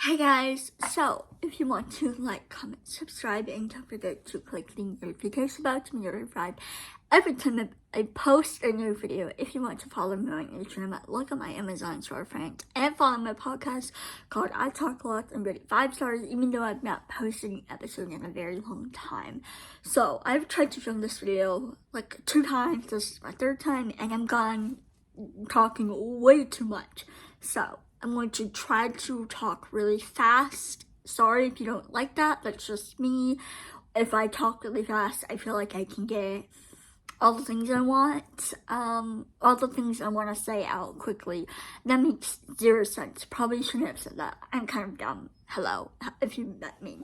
Hey guys, so if you want to like, comment, subscribe, and don't forget to click the notification bell to be notified every time I post a new video. If you want to follow me on Instagram, look at my Amazon storefront and follow my podcast called I Talk a Lot and rate it 5 stars, even though I've not posted an episode in a very long time. So I've tried to film this video like 2 times. This is my 3rd time, and I'm gone talking way too much. So I'm going to try to talk really fast. Sorry if you don't like that, that's just me. If I talk really fast, I feel like I can get all the things I want, all the things I want to say out quickly. That makes 0 sense. Probably shouldn't have said that. I'm kind of dumb. Hello, if you met me.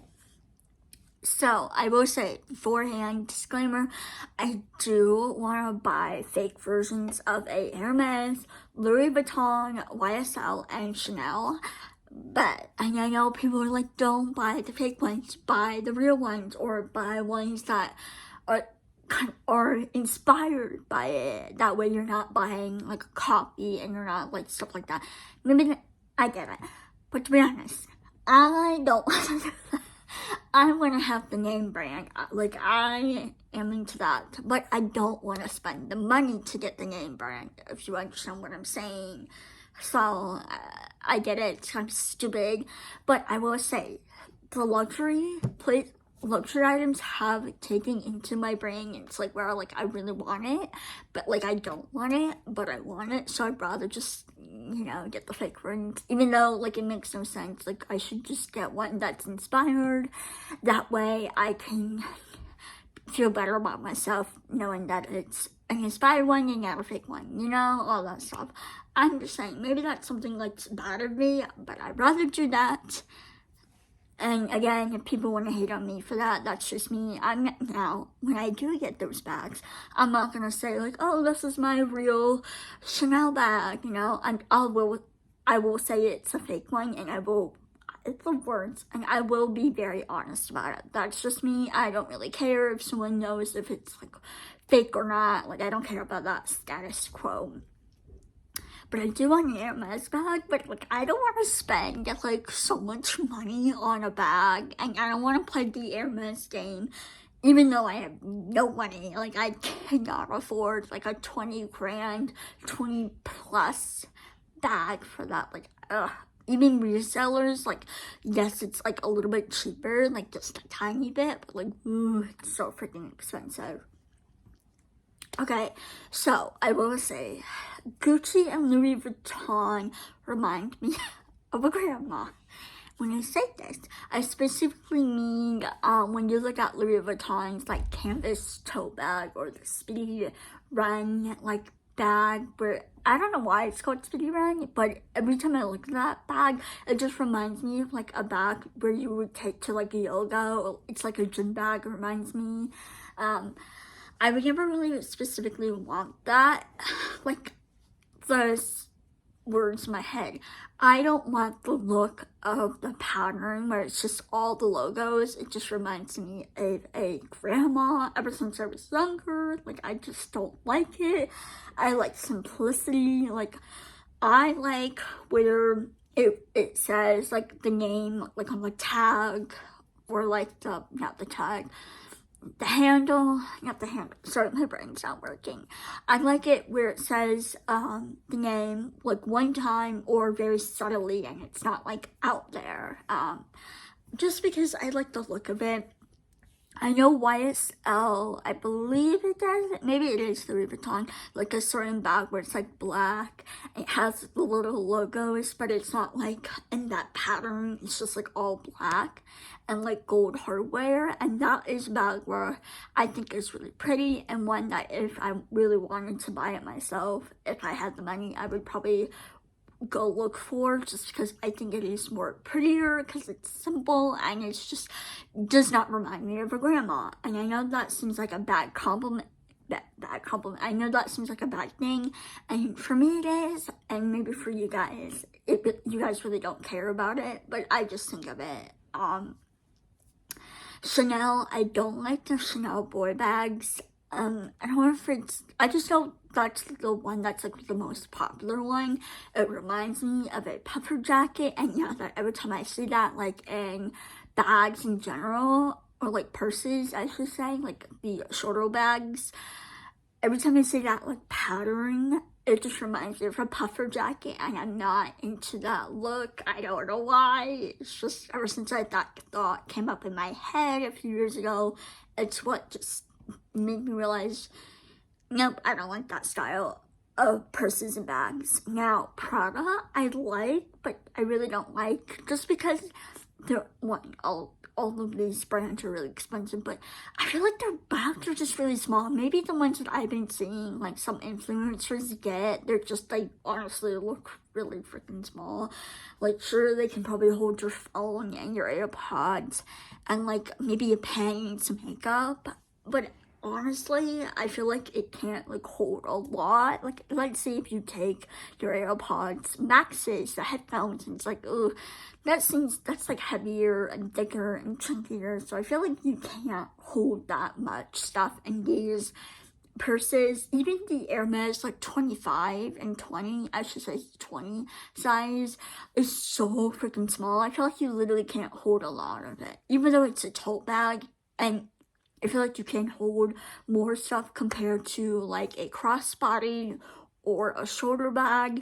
So, I will say, beforehand, disclaimer, I do want to buy fake versions of a Hermes, Louis Vuitton, YSL, and Chanel. But, and I know people are like, don't buy the fake ones, buy the real ones, or buy ones that are inspired by it. That way you're not buying like a copy and you're not like stuff like that. Maybe, I get it. But to be honest, I don't want to do that. I want to have the name brand, like I am into that, but I don't want to spend the money to get the name brand, if you understand what I'm saying. So, I get it, it's kind of stupid, but I will say, the luxury items have taken into my brain. It's like where like I really want it, but like I don't want it, but I want it, so I'd rather just, get the fake ones, even though like it makes no sense. Like I should just get one that's inspired. That way I can feel better about myself knowing that it's an inspired one and not a fake one, all that stuff. I'm just saying, maybe that's something like bad of me, but I'd rather do that. And again, if people want to hate on me for that, that's just me. Now, when I do get those bags, I'm not going to say like, oh, this is my real Chanel bag, and I will say it's a fake one, and it's the words, and I will be very honest about it. That's just me. I don't really care if someone knows if it's like fake or not. Like, I don't care about that status quo. But I do want an Hermes bag, but like I don't want to spend like so much money on a bag, and I don't want to play the Hermes game, even though I have no money. Like I cannot afford like a 20 grand, 20 plus bag for that. Like, even resellers, like, yes, it's like a little bit cheaper, like just a tiny bit, but like, it's so freaking expensive. Okay, so I will say, Gucci and Louis Vuitton remind me of a grandma. When I say this, I specifically mean when you look at Louis Vuitton's like canvas tote bag or the Speedy Run like bag, where I don't know why it's called Speedy Run, but every time I look at that bag, it just reminds me of like a bag where you would take to like yoga. It's like a gym bag. It reminds me. I would never really specifically want that. Like, those words in my head. I don't want the look of the pattern where it's just all the logos. It just reminds me of a grandma ever since I was younger. Like, I just don't like it. I like simplicity. Like, I like where it says, like, the name, like, on the tag, or, like, not the tag, the handle, not the handle, sorry, my brain's not working. I like it where it says the name like one time or very subtly, and it's not like out there, just because I like the look of it. I know YSL, I believe it does, maybe it is Louis Vuitton, like a certain bag where it's like black, it has the little logos, but it's not like in that pattern, it's just like all black and like gold hardware, and that is a bag where I think is really pretty, and one that if I really wanted to buy it myself, if I had the money, I would probably go look for, just because I think it is more prettier, because it's simple and it's just does not remind me of a grandma. And I know that seems like a bad compliment. I know that seems like a bad thing, and for me it is, and maybe for you guys, you guys really don't care about it, but I just think of it. Chanel, I don't like the Chanel boy bags. I don't know if I just don't that's the one that's like the most popular one. It reminds me of a puffer jacket, and yeah, that every time I see that, like in bags in general, or like purses, I should say, like the shoulder bags, every time I see that like pattern, it just reminds me of a puffer jacket, and I'm not into that look. I don't know why. It's just ever since that thought came up in my head a few years ago, it's what just made me realize, nope, I don't like that style of purses and bags. Now, Prada, I like, but I really don't like, just because they're, one, all of these brands are really expensive, but I feel like their bags are just really small. Maybe the ones that I've been seeing, like some influencers get, they're just like, honestly look really freaking small. Like, sure, they can probably hold your phone and your AirPods and like maybe a pen and some makeup, but honestly, I feel like it can't like hold a lot. Like, let's say if you take your AirPods Maxes, the headphones, and it's like, ugh, that's like heavier and thicker and chunkier. So I feel like you can't hold that much stuff in these purses. Even the Hermes like 25 and 20, I should say 20 size, is so freaking small. I feel like you literally can't hold a lot of it, even though it's a tote bag. And I feel like you can hold more stuff compared to like a crossbody or a shoulder bag.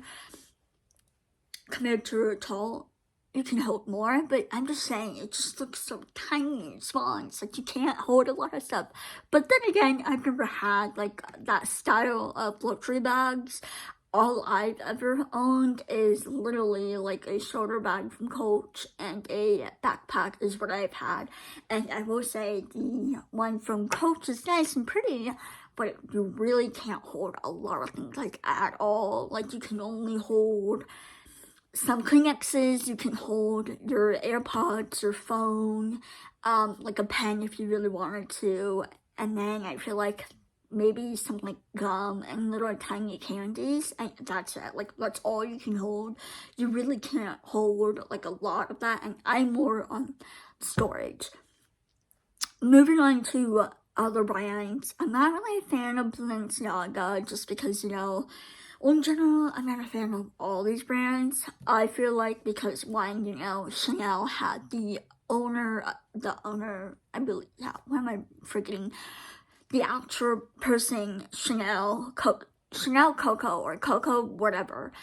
Compared to a tall, you can hold more, but I'm just saying, it just looks so tiny and small, and it's like you can't hold a lot of stuff. But then again, I've never had like that style of luxury bags. All I've ever owned is literally like a shoulder bag from Coach, and a backpack is what I've had. And I will say the one from Coach is nice and pretty, but you really can't hold a lot of things like at all. Like, you can only hold some Kleenexes, you can hold your AirPods, your phone, like a pen if you really wanted to, and then I feel like maybe some like gum and little tiny candies, and that's it. Like, that's all you can hold. You really can't hold like a lot of that, and I'm more on storage. Moving on to other brands, I'm not really a fan of Balenciaga, just because, you know, well, in general, I'm not a fan of all these brands. I feel like because, one, you know, Chanel had the owner, I believe, yeah, why am I forgetting? The actual person, Chanel Coco, or Coco whatever.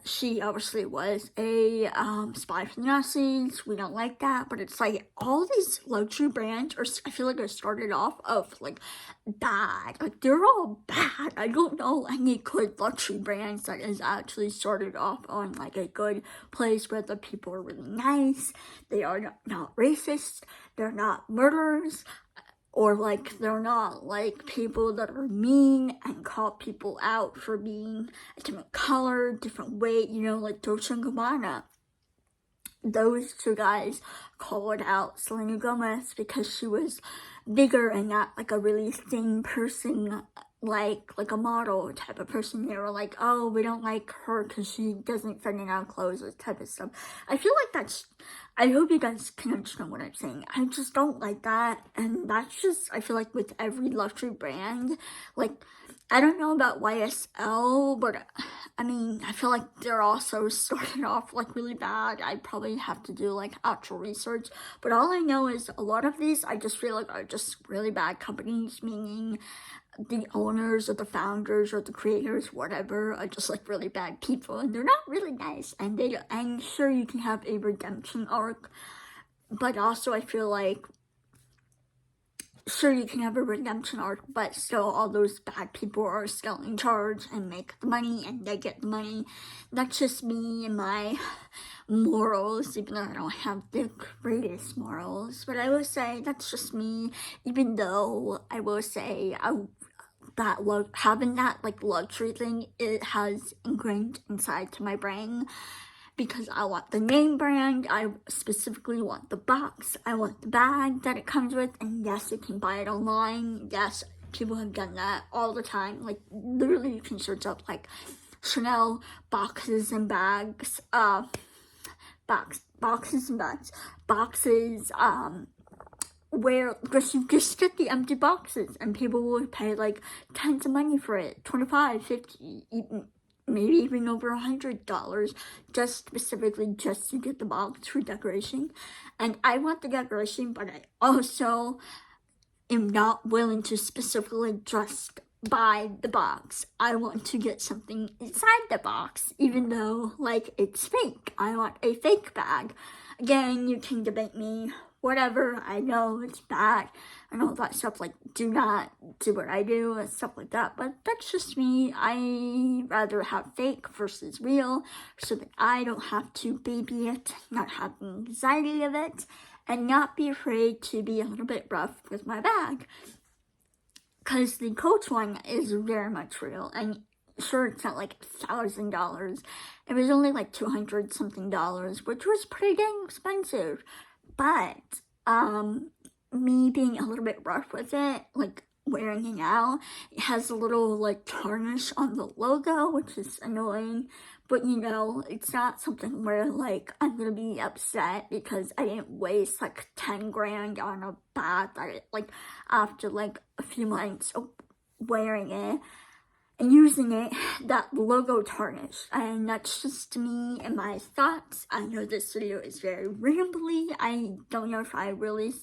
She obviously was a spy for the Nazis. We don't like that, but it's like all these luxury brands are, I feel like, are started off of like bad. Like, they're all bad. I don't know any good luxury brands that is actually started off on like a good place where the people are really nice. They are not racist. They're not murderers. Or like, they're not like people that are mean and call people out for being a different color, different weight, you know, like Dolce & Gabbana. Those two guys called out Selena Gomez because she was bigger and not like a really thin person, like a model type of person. They were like, oh, we don't like her because she doesn't fit in our clothes, this type of stuff. I feel like that's, I hope you guys can understand what I'm saying. I just don't like that, and that's just, I feel like with every luxury brand, like, I don't know about YSL, but I mean, I feel like they're also starting off like really bad. I probably have to do like actual research, but all I know is a lot of these I just feel like are just really bad companies, meaning the owners or the founders or the creators, whatever, are just like really bad people, and they're not really nice. And I'm sure you can have a redemption arc, but also I feel like, sure, you can have a redemption arc, but still all those bad people are still in charge and make the money, and they get the money. That's just me and my morals, even though I don't have the greatest morals. But I will say that's just me, even though I will say having that like luxury thing, it has ingrained inside to my brain. Because I want the name brand, I specifically want the box, I want the bag that it comes with, and yes, you can buy it online. Yes, people have done that all the time. Like, literally, you can search up like Chanel boxes and bags, boxes, where, because you just get the empty boxes and people will pay like tons of money for it, 25, 50, even, maybe even over $100, just specifically just to get the box for decoration. And I want the decoration, but I also am not willing to specifically just buy the box. I want to get something inside the box, even though like it's fake. I want a fake bag. Again, you can debate me, whatever. I know it's bad and all that stuff, like do not do what I do and stuff like that, but that's just me. I rather have fake versus real so that I don't have to baby it, not have anxiety of it, and not be afraid to be a little bit rough with my bag. Because the Coach one is very much real, and sure, it's not like $1,000. It was only like $200 something, which was pretty dang expensive. But me being a little bit rough with it, like wearing it now, it has a little like tarnish on the logo, which is annoying. But you know, it's not something where like I'm gonna be upset because I didn't waste like 10 grand on a bag that like after like a few months of wearing it and using it, that logo tarnished. And that's just me and my thoughts. I know this video is very rambly. I don't know if I really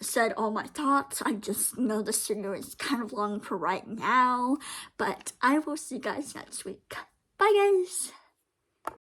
said all my thoughts. I just know this video is kind of long for right now. But I will see you guys next week. Bye guys!